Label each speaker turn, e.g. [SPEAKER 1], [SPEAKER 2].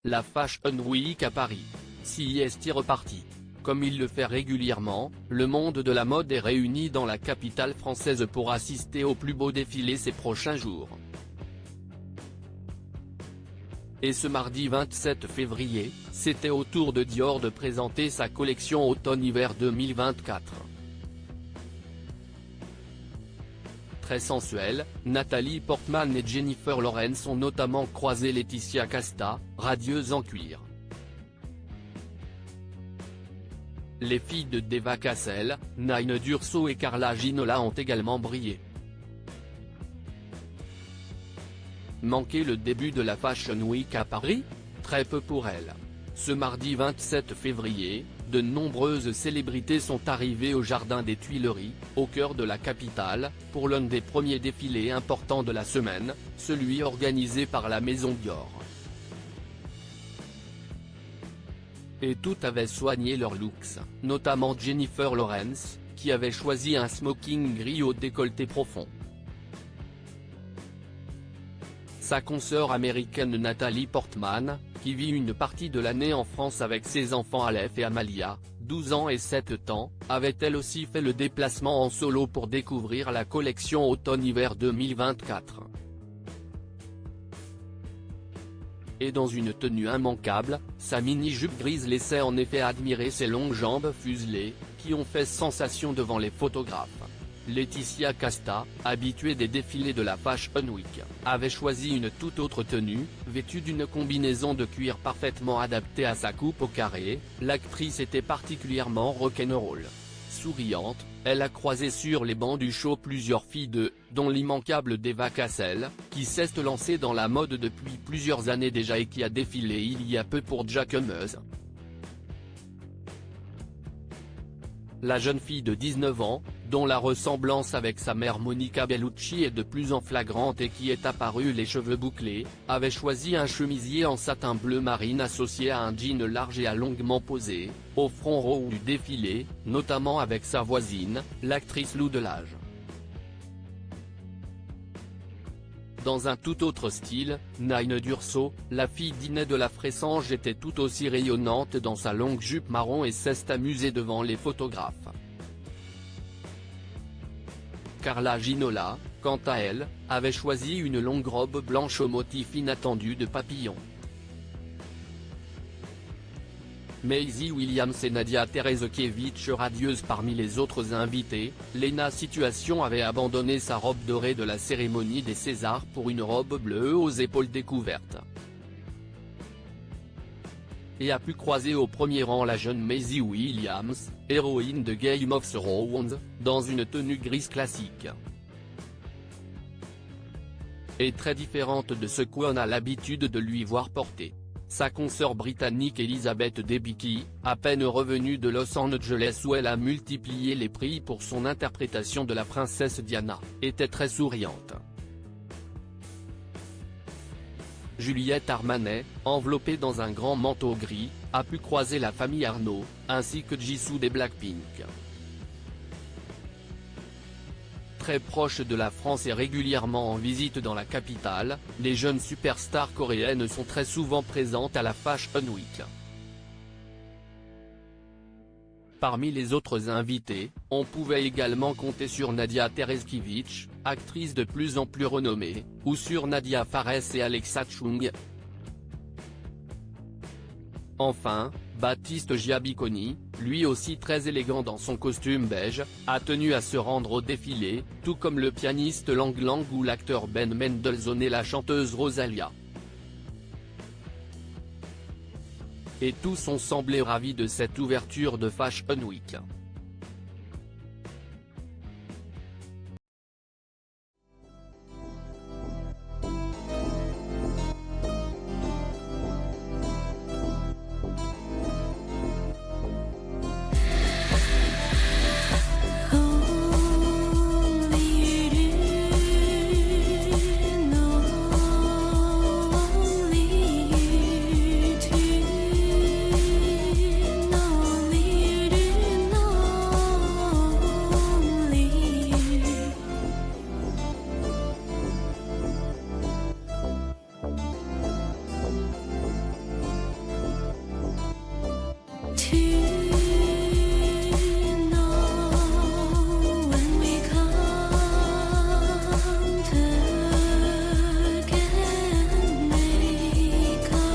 [SPEAKER 1] la Fashion Week à Paris. CES reparti. Comme il le fait régulièrement, le monde de la mode est réuni dans la capitale française pour assister au plus beau défilé ces prochains jours. Et ce mardi 27 février, c'était au tour de Dior de présenter sa collection automne-hiver 2024. Très sensuelle, Nathalie Portman et Jennifer Lawrence ont notamment croisé Laetitia Casta, radieuse en cuir. Les filles de Deva Cassel, Naïne Durso et Carla Ginola ont également brillé. Manquer le début de la Fashion Week à Paris? Très peu pour elle. Ce mardi 27 février, de nombreuses célébrités sont arrivées au Jardin des Tuileries, au cœur de la capitale, pour l'un des premiers défilés importants de la semaine, celui organisé par la maison Dior. Et toutes avaient soigné leurs looks, notamment Jennifer Lawrence, qui avait choisi un smoking gris au décolleté profond. Sa consoeur américaine Natalie Portman, qui vit une partie de l'année en France avec ses enfants Aleph et Amalia, 12 ans et 7 ans, avait elle aussi fait le déplacement en solo pour découvrir la collection automne-hiver 2024. Et dans une tenue immanquable, sa mini-jupe grise laissait en effet admirer ses longues jambes fuselées, qui ont fait sensation devant les photographes. Laetitia Casta, habituée des défilés de la Fashion Week, avait choisi une toute autre tenue, vêtue d'une combinaison de cuir parfaitement adaptée à sa coupe au carré. L'actrice était particulièrement rock'n'roll. Souriante, elle a croisé sur les bancs du show plusieurs filles dont l'immanquable Deva Cassel, qui s'est lancée dans la mode depuis plusieurs années déjà et qui a défilé il y a peu pour Jacquemus. La jeune fille de 19 ans, dont la ressemblance avec sa mère Monica Bellucci est de plus en flagrante et qui est apparue les cheveux bouclés, avait choisi un chemisier en satin bleu marine associé à un jean large et à longuement posé, au front row du défilé, notamment avec sa voisine, l'actrice Lou Delage. Dans un tout autre style, Naïne Durso, la fille d'Iné de la Fressange était tout aussi rayonnante dans sa longue jupe marron et s'est amusée devant les photographes. Carla Ginola, quant à elle, avait choisi une longue robe blanche au motif inattendu de papillon. Maisie Williams et Nadia Terezkiewicz radieuses parmi les autres invités. Lena Situation avait abandonné sa robe dorée de la cérémonie des Césars pour une robe bleue aux épaules découvertes. Et a pu croiser au premier rang la jeune Maisie Williams, héroïne de Game of Thrones, dans une tenue grise classique. Et très différente de ce qu'on a l'habitude de lui voir porter. Sa consoeur britannique Elizabeth Debicki, à peine revenue de Los Angeles où elle a multiplié les prix pour son interprétation de la princesse Diana, était très souriante. Juliette Armanet, enveloppée dans un grand manteau gris, a pu croiser la famille Arnaud, ainsi que Jisoo des Blackpink. Très proche de la France et régulièrement en visite dans la capitale, les jeunes superstars coréennes sont très souvent présentes à la Fashion Week. Parmi les autres invités, on pouvait également compter sur Nadia Terezkiewicz, actrice de plus en plus renommée, ou sur Nadia Fares et Alexa Chung. Enfin, Baptiste Giabiconi, lui aussi très élégant dans son costume beige, a tenu à se rendre au défilé, tout comme le pianiste Lang Lang ou l'acteur Ben Mendelsohn et la chanteuse Rosalia. Et tous ont semblé ravis de cette ouverture de Fashion Week.